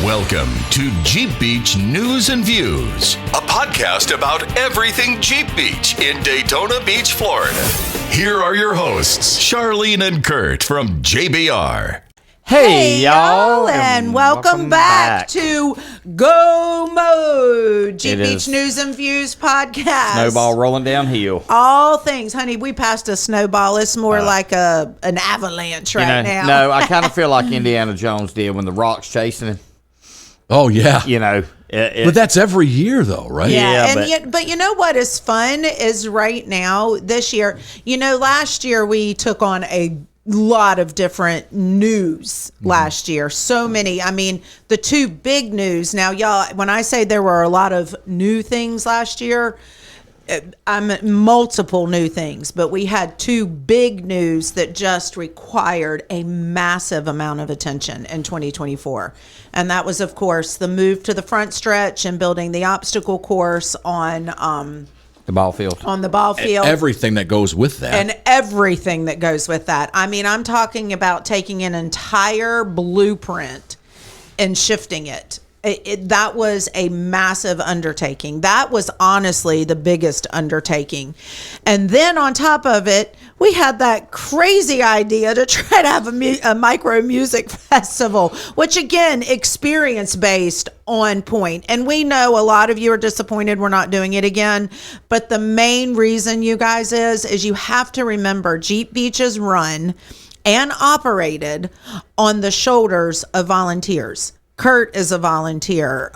Welcome to Jeep Beach News and Views, a podcast about everything Jeep Beach in Daytona Beach, Florida. Here are your hosts, Charlene and Kurt from JBR. Hey y'all, and welcome back to Go Mode, Jeep Beach News and Views podcast. Snowball rolling downhill. All things, honey, we passed a snowball. It's more like an avalanche now. No, I kind of feel like Indiana Jones did when the rock's chasing him. Oh, yeah. You know. But that's every year, though, right? Yeah, but you know what is fun is right now, this year, last year we took on a lot of different news last year. So many. I mean, the two big news. Now, y'all, when I say there were a lot of new things last year, I'm multiple new things, but we had two big news that just required a massive amount of attention in 2024. And that was, of course, the move to the front stretch and building the obstacle course on the ball field. On the ball field. Everything that goes with that. And everything that goes with that. I mean, I'm talking about taking an entire blueprint and shifting it. That was a massive undertaking. That was honestly the biggest undertaking. And then on top of it, we had that crazy idea to try to have a micro music festival, which again, experience-based, on point. And we know a lot of you are disappointed we're not doing it again. But the main reason, you guys, is you have to remember Jeep Beach is run and operated on the shoulders of volunteers. Kurt is a volunteer.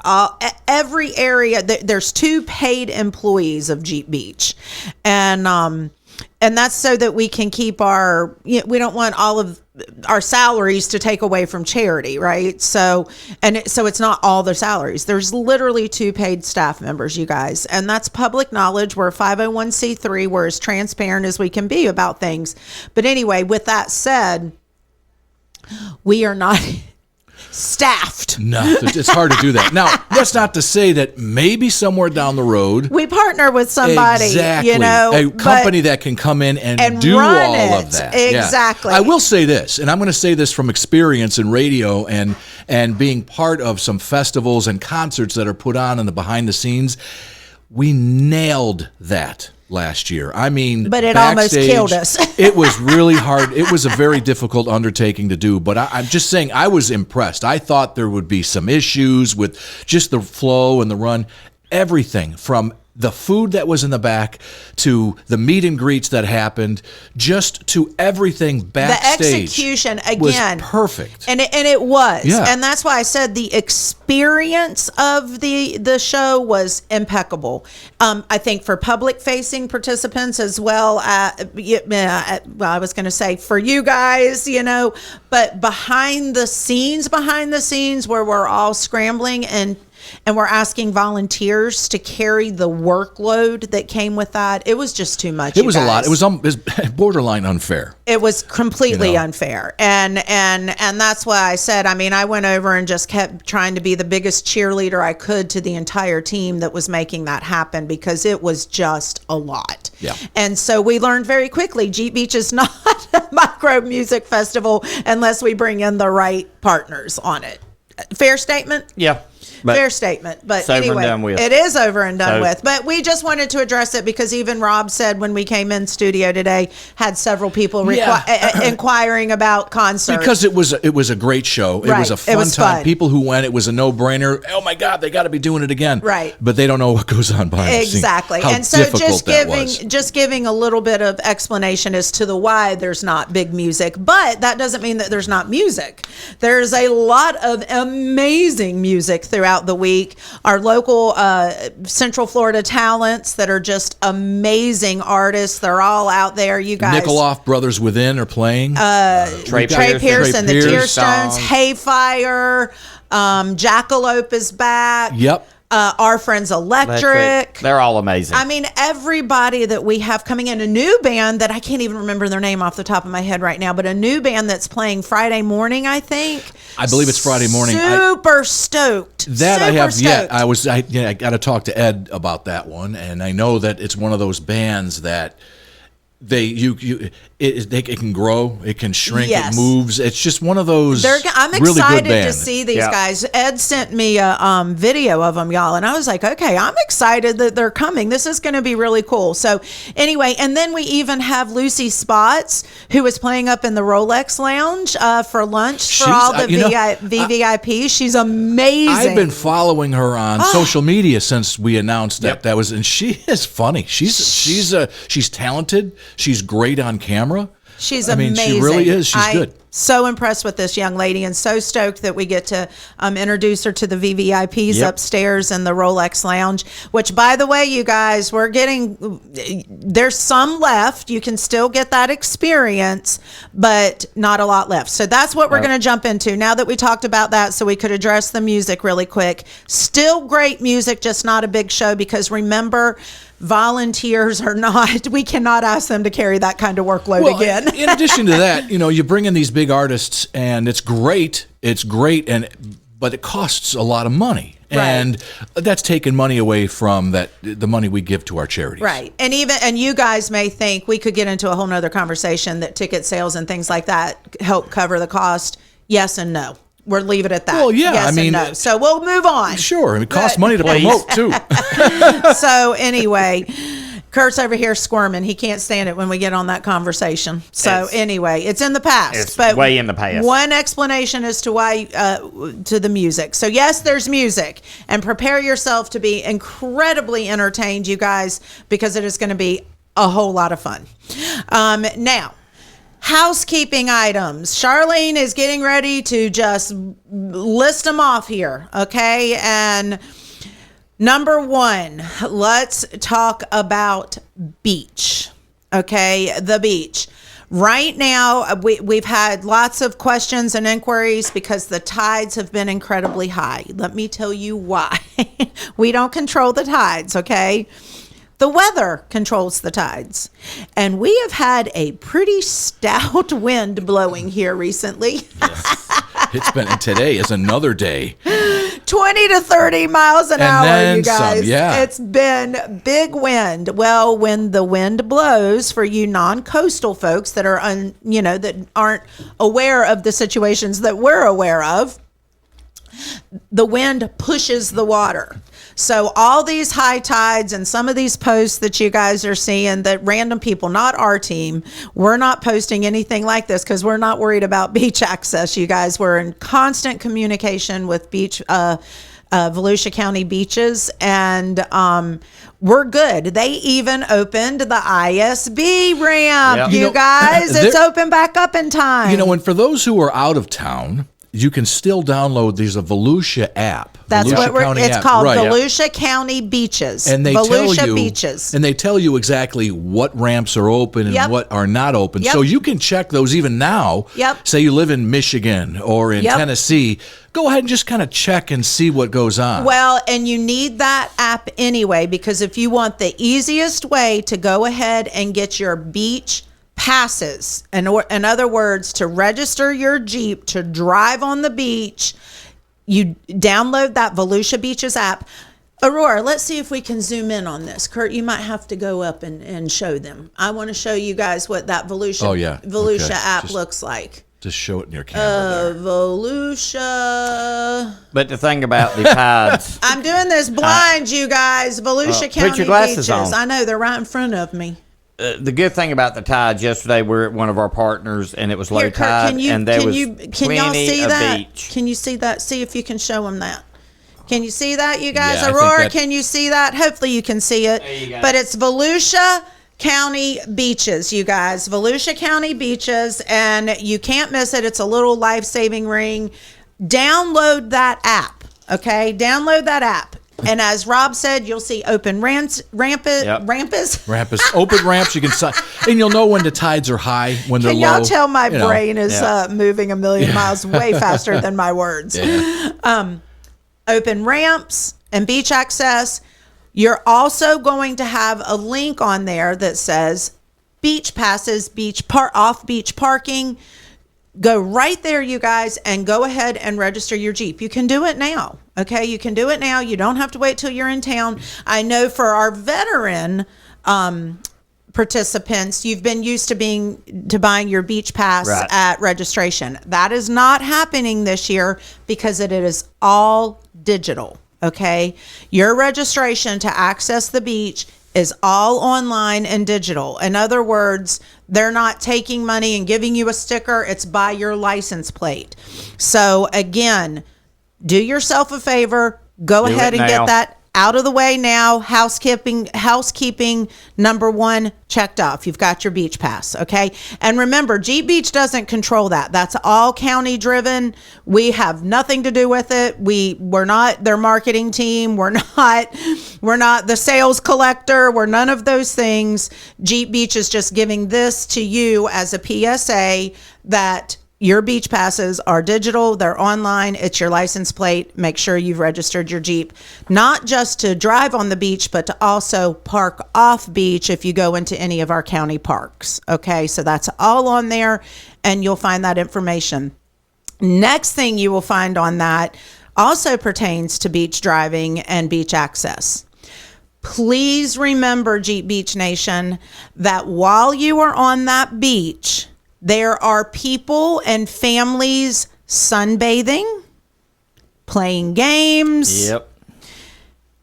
Every area, there's two paid employees of Jeep Beach. And that's so that we can keep we don't want all of our salaries to take away from charity, right? So it's not all their salaries. There's literally two paid staff members, you guys. And that's public knowledge. We're a 501c3. We're as transparent as we can be about things. But anyway, with that said, we are not staffed. No, it's hard to do that. Now, that's not to say that maybe somewhere down the road we partner with somebody, exactly, a company that can come in and do all of that. Exactly. Yeah. I will say this, and I'm going to say this from experience in radio and being part of some festivals and concerts that are put on in the behind the scenes. We nailed that last year. I mean, but it backstage, almost killed us. It was really hard. It was a very difficult undertaking to do, but I'm just saying I was impressed. I thought there would be some issues with just the flow and the run. Everything from the food that was in the back to the meet and greets that happened, just to everything backstage. The execution, again, was perfect. And it was. Yeah. And that's why I said the experience of the show was impeccable. I think for public-facing participants as well, I was going to say for you guys, but behind the scenes where we're all scrambling and we're asking volunteers to carry the workload that came with that. It was just too much. It was a lot. It was borderline unfair. It was completely unfair. And that's why I said, I went over and just kept trying to be the biggest cheerleader I could to the entire team that was making that happen, because it was just a lot. Yeah. And so we learned very quickly, Jeep Beach is not a micro music festival unless we bring in the right partners on it. Fair statement? Yeah. Fair statement. But anyway, it is over and done with. But we just wanted to address it because even Rob said when we came in studio today, had several people inquiring about concerts. Because it was a great show. It was a fun time. People who went, it was a no-brainer. Oh my God, they got to be doing it again. Right. But they don't know what goes on behind the scenes. Exactly. And so just giving a little bit of explanation as to the why there's not big music. But that doesn't mean that there's not music. There's a lot of amazing music throughout the week. Our local Central Florida talents that are just amazing artists. They're all out there. You guys. Nickoloff Brothers Within are playing. Trey Pierce and the Tearstones. Hayfire. Jackalope is back. Yep. Our friends Electric. They're all amazing. Everybody that we have coming in. A new band that I can't even remember their name off the top of my head right now, but a new band that's playing Friday morning, I think. I believe it's Friday morning. Super stoked. That I have yet. I got to talk to Ed about that one, and I know that it's one of those bands that it can grow, it can shrink, Yes. it moves. It's just one of those. I'm really excited good band. to see these guys. Ed sent me a video of them, y'all, and I was like, okay, I'm excited that they're coming. This is going to be really cool. So anyway, and then we even have Lucy Spots, who is playing up in the Rolex Lounge for lunch for all the VVIPs. She's amazing. I've been following her on social media since we announced that and she is funny. She's talented. She's great on camera. She's amazing. She really is. She's good. So impressed with this young lady and so stoked that we get to introduce her to the VVIPs upstairs in the Rolex Lounge, which, by the way, you guys, there's some left. You can still get that experience, but not a lot left. So that's what we're going to jump into now that we talked about that, so we could address the music really quick. Still great music, just not a big show, because remember, volunteers are not, we cannot ask them to carry that kind of workload again. In addition to that, you bring in these big artists and it's great, but it costs a lot of money. Right. And that's taking money away from the money we give to our charities. Right. And you guys may think we could get into a whole nother conversation that ticket sales and things like that help cover the cost. Yes and no. We'll leave it at that. Well, yeah, yes and no. So we'll move on. Sure. It costs money to promote, too. So anyway, Kurt's over here squirming. He can't stand it when we get on that conversation. So anyway, it's in the past. It's way in the past. One explanation as to why, to the music. So yes, there's music. And prepare yourself to be incredibly entertained, you guys, because it is going to be a whole lot of fun. Now, housekeeping items. Charlene is getting ready to just list them off here, okay? And number one, let's talk about beach, okay? The beach. Right now, we've had lots of questions and inquiries because the tides have been incredibly high. Let me tell you why. We don't control the tides, okay? The weather controls the tides. And we have had a pretty stout wind blowing here recently. Yes. And today is another day. 20 to 30 miles an hour, you guys. Some, yeah. It's been big wind. Well, when the wind blows, for you non-coastal folks that are that aren't aware of the situations that we're aware of, the wind pushes the water. So all these high tides and some of these posts that you guys are seeing, that random people, not our team, we're not posting anything like this because we're not worried about beach access, you guys. We're in constant communication with Volusia County beaches, and we're good. They even opened the ISB ramp, you guys. It's open back up in time. And for those who are out of town, you can still download these Volusia app. That's Volusia what it's app. called, right. Volusia County Beaches. And they Beaches. And they tell you exactly what ramps are open and what are not open. Yep. So you can check those even now. Yep. Say you live in Michigan or in Tennessee. Go ahead and just kind of check and see what goes on. Well, and you need that app anyway, because if you want the easiest way to go ahead and get your beach passes, in other words, to register your Jeep to drive on the beach, you download that Volusia Beaches app. Aurora, let's see if we can zoom in on this. Kurt, you might have to go up and show them. I want to show you guys what that Volusia app looks like. Just show it in your camera. Volusia. But the thing about the tides, I'm doing this blind, you guys. Volusia County put your glasses beaches. on. I know, they're right in front of me. The good thing about the tides, yesterday we're at one of our partners and it was low tide, and there was plenty of beach. Can you see that? See if you can show them that. Can you see that, you guys? Yeah, Aurora, can you see that? Hopefully you can see it. There you go. But it's Volusia County Beaches, you guys. Volusia County Beaches, and you can't miss it. It's a little life-saving ring. Download that app, okay? Download that app. And as Rob said, you'll see open ramps, ramps, open ramps. You can and you'll know when the tides are high, when they're low. Can y'all tell my brain is moving a million miles way faster than my words? Yeah. Open ramps and beach access. You're also going to have a link on there that says beach passes, off beach parking. Go right there, you guys, and go ahead and register your Jeep. You can do it now, okay? You can do it now. You don't have to wait till you're in town. I know for our veteran participants, you've been used to buying your beach pass at registration. That is not happening this year because it is all digital. Okay, your registration to access the beach is all online and digital. In other words, they're not taking money and giving you a sticker. It's by your license plate. So again, do yourself a favor. Go ahead and get that out of the way now. Housekeeping number 1 checked off. You've got your beach pass, okay? And remember, Jeep Beach doesn't control that. That's all county driven. We have nothing to do with it. We're not their marketing team. We're not the sales collector. We're none of those things. Jeep Beach is just giving this to you as a PSA that your beach passes are digital. They're online. It's your license plate. Make sure you've registered your Jeep, not just to drive on the beach, but to also park off beach if you go into any of our county parks. Okay, so that's all on there, and you'll find that information. Next thing you will find on that also pertains to beach driving and beach access. Please remember, Jeep Beach Nation, that while you are on that beach, there are people and families sunbathing, playing games,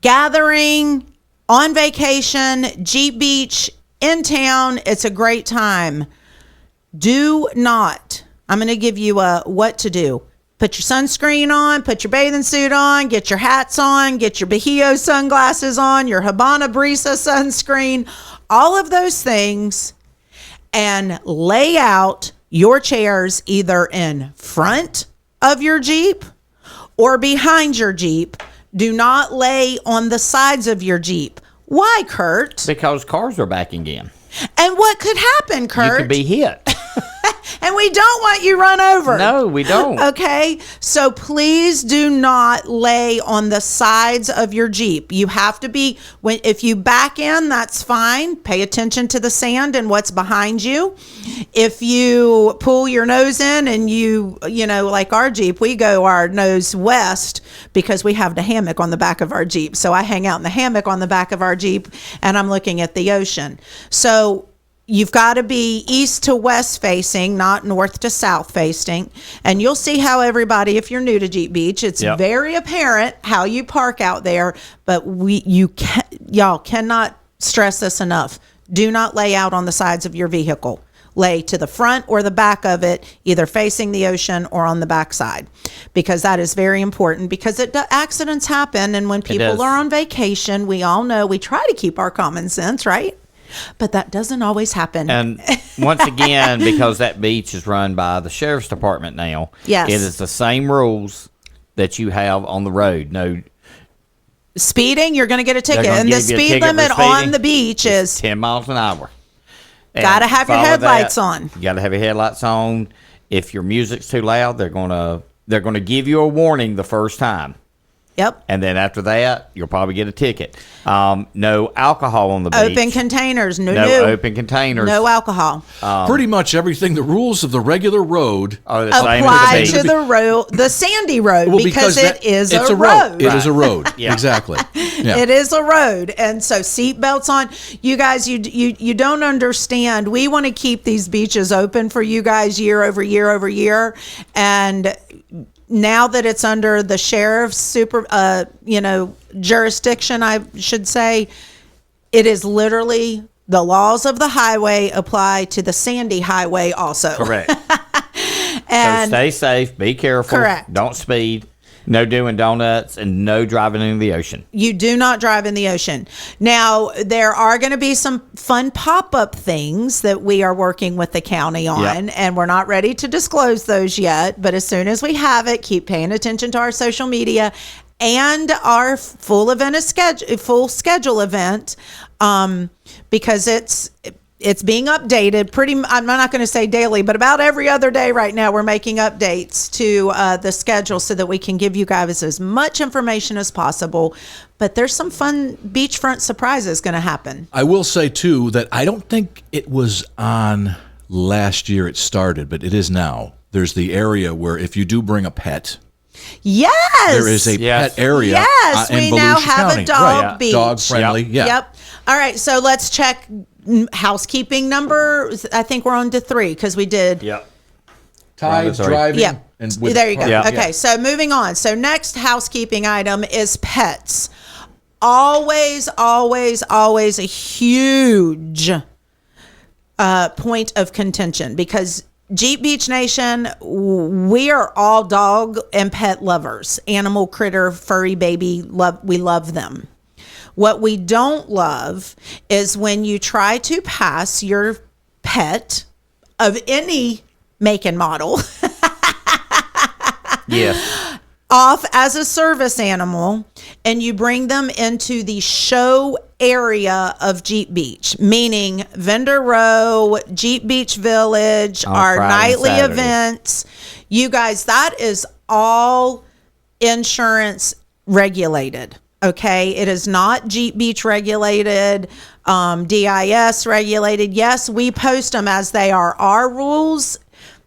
gathering, on vacation, Jeep Beach, in town. It's a great time. Do not, I'm going to give you what to do. Put your sunscreen on, put your bathing suit on, get your hats on, get your Bahio sunglasses on, your Habana Brisa sunscreen, all of those things, and lay out your chairs either in front of your Jeep or behind your Jeep. Do not lay on the sides of your Jeep. Why, Kurt? Because cars are backing in. And what could happen, Kurt? You could be hit. And we don't want you run over. No, we don't. Okay? So please do not lay on the sides of your Jeep. You have to be, if you back in, that's fine. Pay attention to the sand and what's behind you. If you pull your nose in and you know, like our Jeep, we go our nose west because we have the hammock on the back of our Jeep. So I hang out in the hammock on the back of our Jeep and I'm looking at the ocean. So you've got to be east to west facing, not north to south facing. And you'll see how everybody, if you're new to Jeep Beach, it's very apparent how you park out there. But y'all cannot stress this enough. Do not lay out on the sides of your vehicle. Lay to the front or the back of it, either facing the ocean or on the back side, because that is very important, because accidents happen. And when people are on vacation, we all know we try to keep our common sense, right? But that doesn't always happen. And once again, because that beach is run by the sheriff's department now, it is the same rules that you have on the road. No speeding, you're going to get a ticket. And the speed limit on the beach is 10 miles an hour. Got to have your headlights on. You got to have your headlights on. If your music's too loud, they're going to give you a warning the first time. Yep. And then after that, you'll probably get a ticket. No alcohol on the beach. Open containers. No open containers. No alcohol. Pretty much everything. The rules of the regular road apply to the road, the sandy road, because it is a road. It is a road. Exactly. Yeah. It is a road, and so seatbelts on. You guys, you don't understand. We want to keep these beaches open for you guys year over year over year, and now that it's under the sheriff's jurisdiction, I should say, it is literally the laws of the highway apply to the sandy highway also. Correct. And so stay safe, be careful. Correct. Don't speed. No doing donuts, and no driving into the ocean. You do not drive in the ocean. Now, there are going to be some fun pop-up things that we are working with the county on, and we're not ready to disclose those yet. But as soon as we have it, keep paying attention to our social media and our full schedule event, because it's being updated I'm not going to say daily, but about every other day right now, we're making updates to the schedule so that we can give you guys as much information as possible. But there's some fun beachfront surprises going to happen. I will say, too, that I don't think it was on last year it started, but it is now. There's the area where if you do bring a pet, yes, there is a pet area. Yes, we now have County. a dog beach. Dog friendly. Yep. All right, so let's check housekeeping number, I think we're on to 3 because we did. Yep. Tides, driving. Yeah. And there you go. Yeah. Okay, so moving on. So next housekeeping item is pets. Always, always, always a huge point of contention because Jeep Beach Nation, we are all dog and pet lovers. Animal, critter, furry baby, we love them. What we don't love is when you try to pass your pet of any make and model Yes. off as a service animal and you bring them into the show area of Jeep Beach, meaning Vendor Row, Jeep Beach Village, our Friday and nightly Saturday. events. You guys, that is all insurance regulated. Okay, it is not Jeep Beach regulated, DIS regulated. Yes, we post them as they are our rules,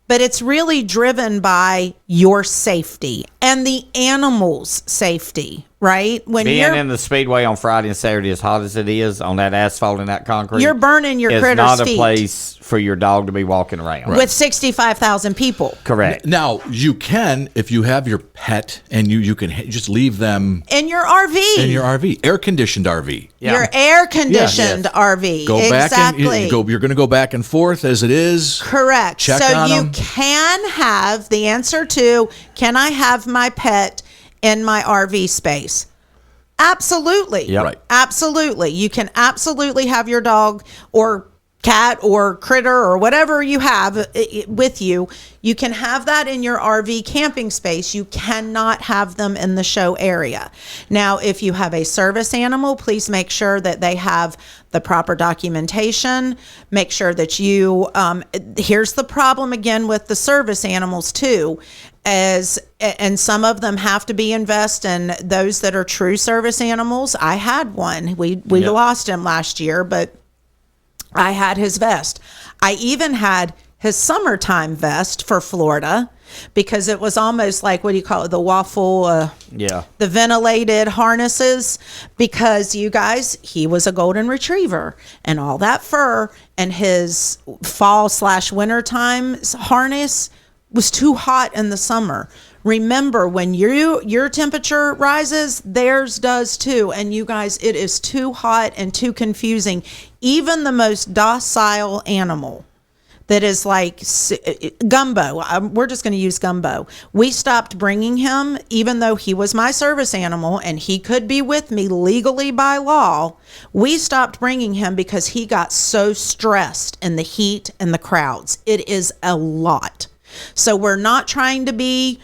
but it's really driven by your safety and the animals' safety, right? When Being in the speedway on Friday and Saturday, as hot as it is on that asphalt and that concrete, you're burning your it's critter's not a feet place for your dog to be walking around. with 65,000 people Correct. Now, you can, if you have your pet and you can just leave them in your RV. in your RV, air-conditioned RV. Yeah. Your air-conditioned Yes. RV. Go back exactly. and you're going to go back and forth as it is. Correct. Check so on you them. can have the answer to, can I have my pet in my RV space? Absolutely. Yep. Right. Absolutely. You can absolutely have your dog or cat or critter or whatever you have with you. You can have that in your RV camping space. You cannot have them in the show area. Now, if you have a service animal, please make sure that they have the proper documentation. Make sure that you, here's the problem again with the service animals too, and some of them have to be invested in those that are true service animals. I had one. We Yep. lost him last year, but I had his vest. I even had his summertime vest for Florida because it was almost like, what do you call it? The waffle, Yeah. the ventilated harnesses, because you guys, he was a golden retriever and all that fur, and his fall/wintertime harness was too hot in the summer. Remember, when your temperature rises, theirs does too. And you guys, it is too hot and too confusing. Even the most docile animal that is like Gumbo, we're just going to use Gumbo. We stopped bringing him, even though he was my service animal and he could be with me legally by law. We stopped bringing him because he got so stressed in the heat and the crowds. It is a lot. So we're not trying to be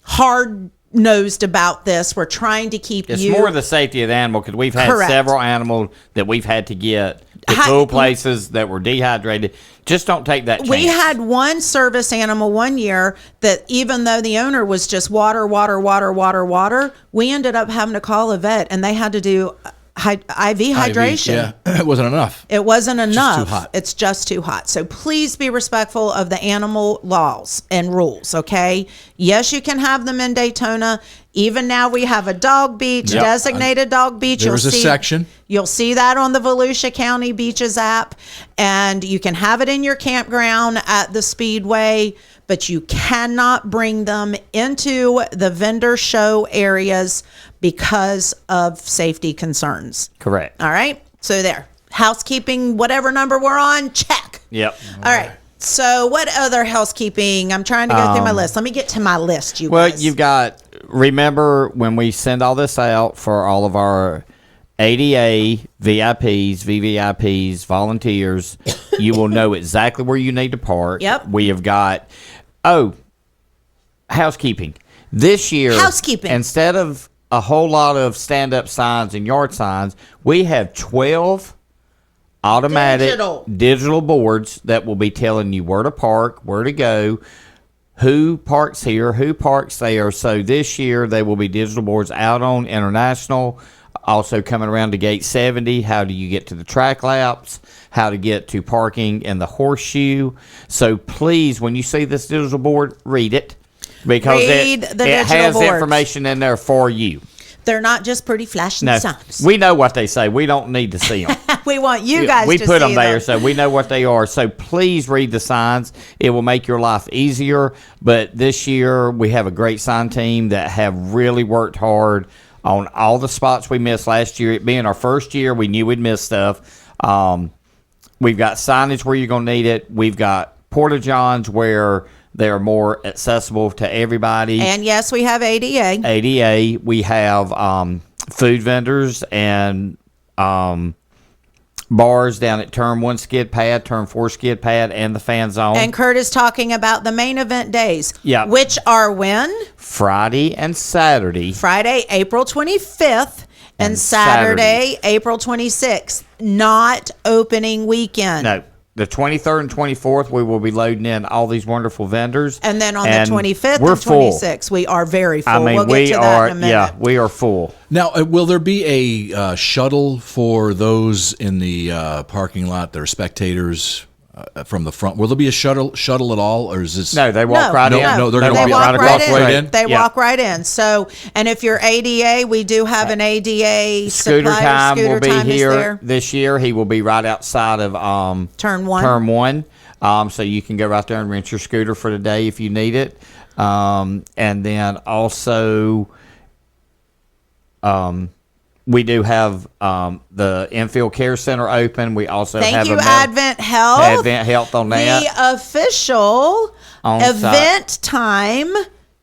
hard-nosed about this. We're trying to keep It's you... more the safety of the animal because we've had Correct. several animals that we've had to get to cool places that were dehydrated. Just don't take that chance. We had one service animal one year that even though the owner was just water, we ended up having to call a vet and they had to do IV hydration. Yeah, it wasn't enough. It wasn't enough. too hot. It's just too hot. So please be respectful of the animal laws and rules, okay? Yes, you can have them in Daytona. Even now we have a dog beach, Yep. designated dog beach. There's a section. You'll see that on the Volusia County Beaches app, and you can have it in your campground at the Speedway, but you cannot bring them into the vendor show areas because of safety concerns. Correct. All right. So there. Housekeeping, whatever number we're on, check. Yep. All right. So what other housekeeping? I'm trying to go through my list. Let me get to my list, you Well, guys. you've got, remember when we send all this out for all of our ADA, VIPs, VVIPs, volunteers, you will know exactly where you need to park. Yep. We have got, housekeeping. This year, Housekeeping. instead of a whole lot of stand-up signs and yard signs, we have 12 automatic digital boards that will be telling you where to park, where to go, who parks here, who parks there. So this year they will be digital boards out on International, also coming around to Gate 70. How do you get to the track laps? How to get to parking in the horseshoe. So please, when you see this digital board, read it. Because Read it the digital has boards. information in there for you. They're not just pretty flashing No, signs. we know what they say. We don't need to see them. We want you guys we to put see them there, so we know what they are. So please read the signs. It will make your life easier. But this year, we have a great sign team that have really worked hard on all the spots we missed last year. It being our first year, we knew we'd miss stuff. We've got signage where you're going to need it. We've got porta-johns where they're more accessible to everybody. And yes, we have ADA. ADA. We have food vendors and bars down at Turn 1 skid pad, Turn 4 skid pad, and the fan zone. And Kurt is talking about the main event days. Yeah. Which are when? Friday and Saturday. Friday, April 25th. And Saturday, April 26th. Not opening weekend. No. The 23rd and 24th, we will be loading in all these wonderful vendors. And then on the 25th and 26th, we are very full. I mean, we'll get to that in a minute. Yeah, we are full. Now, will there be a shuttle for those in the parking lot that are spectators from the front? Will there be a shuttle at all, or is this? No, they walk right in. No, they're going to to walk right in. They walk right in. So, and if you're ADA, we do have an ADA Scooter supplier. Time Scooter will be Time here this year. He will be right outside of Turn 1. Turn 1. So you can go right there and rent your scooter for the day if you need it. And then also, we do have the Infield Care Center open. We also have Advent Health. Advent Health on that. The official event time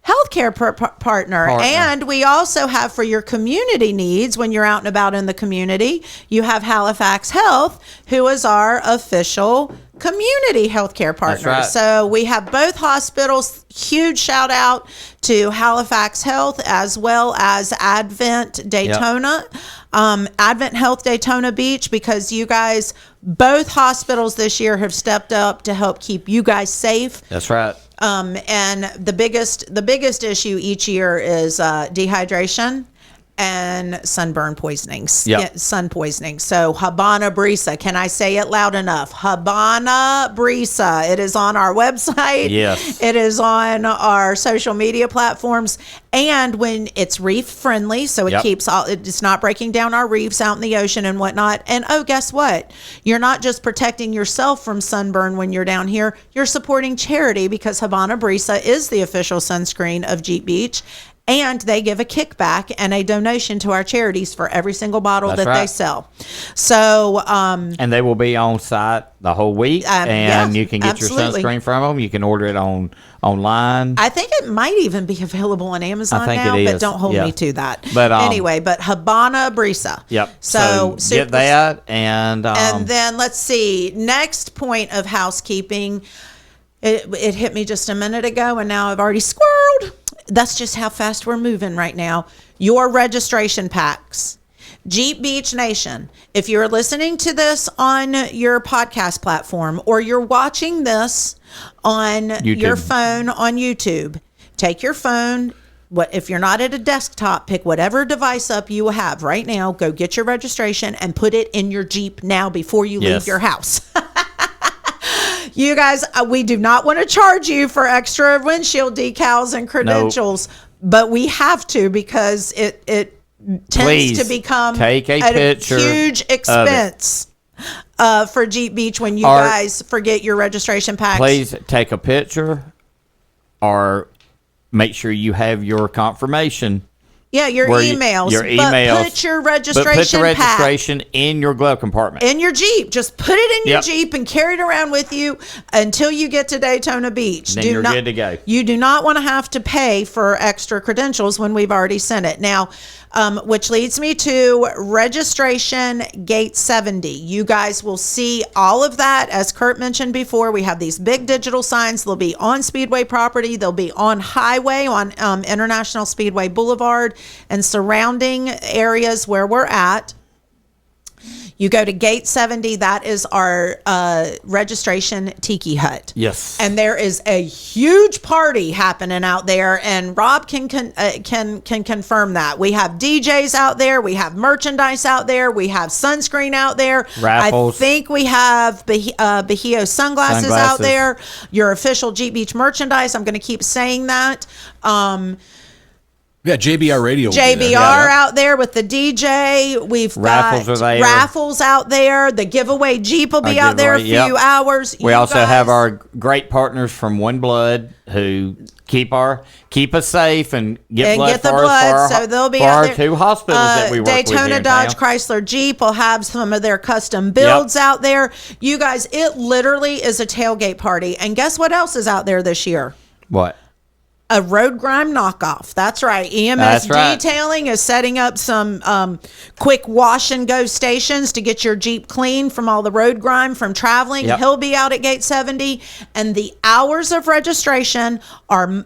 healthcare partner. And we also have, for your community needs, when you're out and about in the community, you have Halifax Health, who is our official community healthcare partner. That's right. So we have both hospitals. Huge shout out to Halifax Health as well as Advent Daytona, Advent Health Daytona Beach, because you guys, both hospitals this year have stepped up to help keep you guys safe. That's right. And the biggest issue each year is dehydration and sunburn poisoning, sun poisoning. So Habana Brisa, can I say it loud enough? Habana Brisa. It is on our website. Yes. It is on our social media platforms. And when it's reef friendly, so it keeps it's not breaking down our reefs out in the ocean and whatnot. And guess what? You're not just protecting yourself from sunburn when you're down here. You're supporting charity, because Habana Brisa is the official sunscreen of Jeep Beach. And they give a kickback and a donation to our charities for every single bottle they sell. So, and they will be on site the whole week, and you can get your sunscreen from them. You can order it online. I think it might even be available on Amazon now, but don't hold me to that. But anyway, but Habana Brisa. Yep. So get that, and then let's see. Next point of housekeeping. It hit me just a minute ago, and now I've already squirreled. That's just how fast we're moving right now. Your registration packs. Jeep Beach Nation, if you're listening to this on your podcast platform, or you're watching this on your phone on YouTube, take your phone. If you're not at a desktop, pick whatever device up you have right now. Go get your registration and put it in your Jeep now before you leave your house. You guys, we do not want to charge you for extra windshield decals and credentials, but we have to, because it tends to become a huge expense for Jeep Beach when you guys forget your registration packs. Please take a picture, or make sure you have your confirmation. Yeah, your emails. But put your registration in your glove compartment. In your Jeep. Just put it in your Jeep and carry it around with you until you get to Daytona Beach. Then you're good to go. You do not want to have to pay for extra credentials when we've already sent it. Now, which leads me to registration gate 70. You guys will see all of that. As Kurt mentioned before, we have these big digital signs. They'll be on Speedway property. They'll be on highway, on International Speedway Boulevard and surrounding areas where we're at. You go to gate 70. That is our registration tiki hut. Yes. And there is a huge party happening out there, and Rob can confirm that. We have DJs out there. We have merchandise out there. We have sunscreen out there. Raffles. I think we have Bahio sunglasses out there. Your official Jeep Beach merchandise. I'm going to keep saying that. Yeah, JBR Radio. JBR out there with the DJ. We've Raffles got are there. raffles out there. The giveaway Jeep will be out there a few hours. We also have our great partners from One Blood who keep us safe and get blood for us so they'll be for out our there. 2 hospitals that we work with Daytona here in Dodge town. Chrysler Jeep will have some of their custom builds out there. You guys, it literally is a tailgate party. And guess what else is out there this year? What? A road grime knockoff. That's right. EMS Detailing is setting up some quick wash and go stations to get your Jeep clean from all the road grime from traveling. Yep. He'll be out at gate 70. And the hours of registration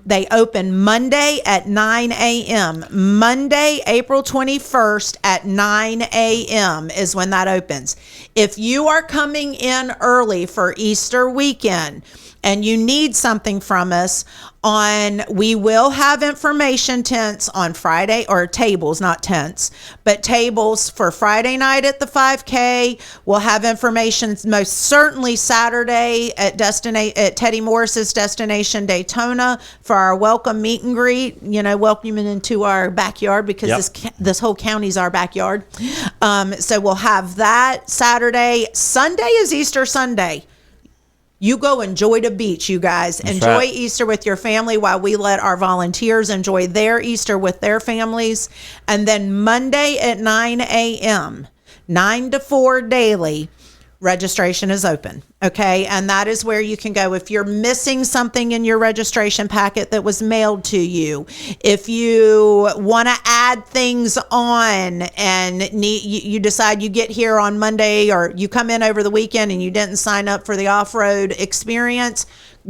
they open Monday at 9 a.m. Monday, April 21st at 9 a.m. is when that opens. If you are coming in early for Easter weekend, and you need something from us we will have information tents on Friday, or tables, not tents, but tables for Friday night at the 5K. We'll have information most certainly Saturday at Teddy Morris's Destination Daytona for our welcome meet and greet, welcoming into our backyard because this whole county's our backyard. So we'll have that Saturday. Sunday is Easter Sunday. You go enjoy the beach, you guys. Enjoy Easter with your family while we let our volunteers enjoy their Easter with their families. And then Monday at 9 a.m., 9 to 4 daily, registration is open. Okay. And that is where you can go. If you're missing something in your registration packet that was mailed to you, if you want to add things on and you decide you get here on Monday, or you come in over the weekend and you didn't sign up for the off-road experience,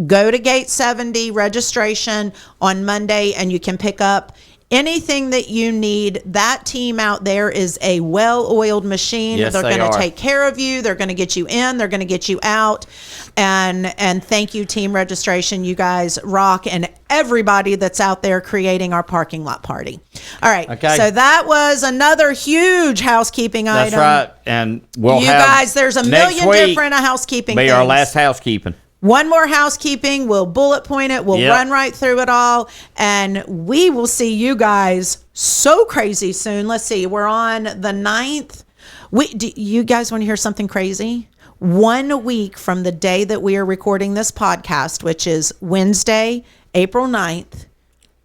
go to gate 70 registration on Monday and you can pick up anything that you need. That team out there is a well-oiled machine. Yes, they're going to take care of you. They're going to get you in. They're going to get you out. And thank you, Team Registration. You guys rock. And everybody that's out there creating our parking lot party. All right. Okay. So that was another huge housekeeping item. That's right. And we'll you have guys, there's a million different housekeeping be things. our last housekeeping. One more housekeeping. We'll bullet point it. We'll run right through it all. And we will see you guys so crazy soon. Let's see. We're on the 9th. Do you guys want to hear something crazy? 1 week from the day that we are recording this podcast, which is Wednesday, April 9th,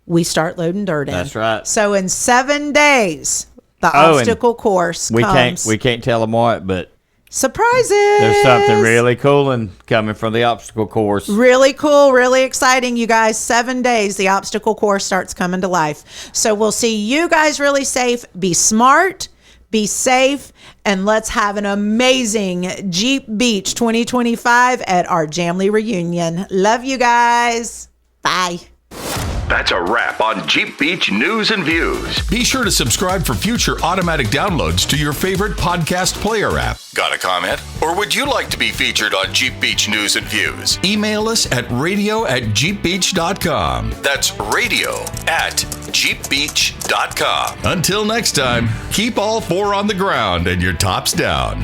we start loading dirt in. That's right. So in 7 days, the obstacle course comes. We can't tell them what, but surprises. There's something really cool coming from the obstacle course. Really cool, really exciting, you guys. 7 days, the obstacle course starts coming to life. So we'll see you guys really safe. Be smart, be safe, and let's have an amazing Jeep Beach 2025 at our Jamley reunion. Love you guys. Bye. That's a wrap on Jeep Beach News and Views. Be sure to subscribe for future automatic downloads to your favorite podcast player app. Got a comment? Or would you like to be featured on Jeep Beach News and Views? Email us at radio@jeepbeach.com. That's radio@jeepbeach.com. Until next time, keep all 4 on the ground and your tops down.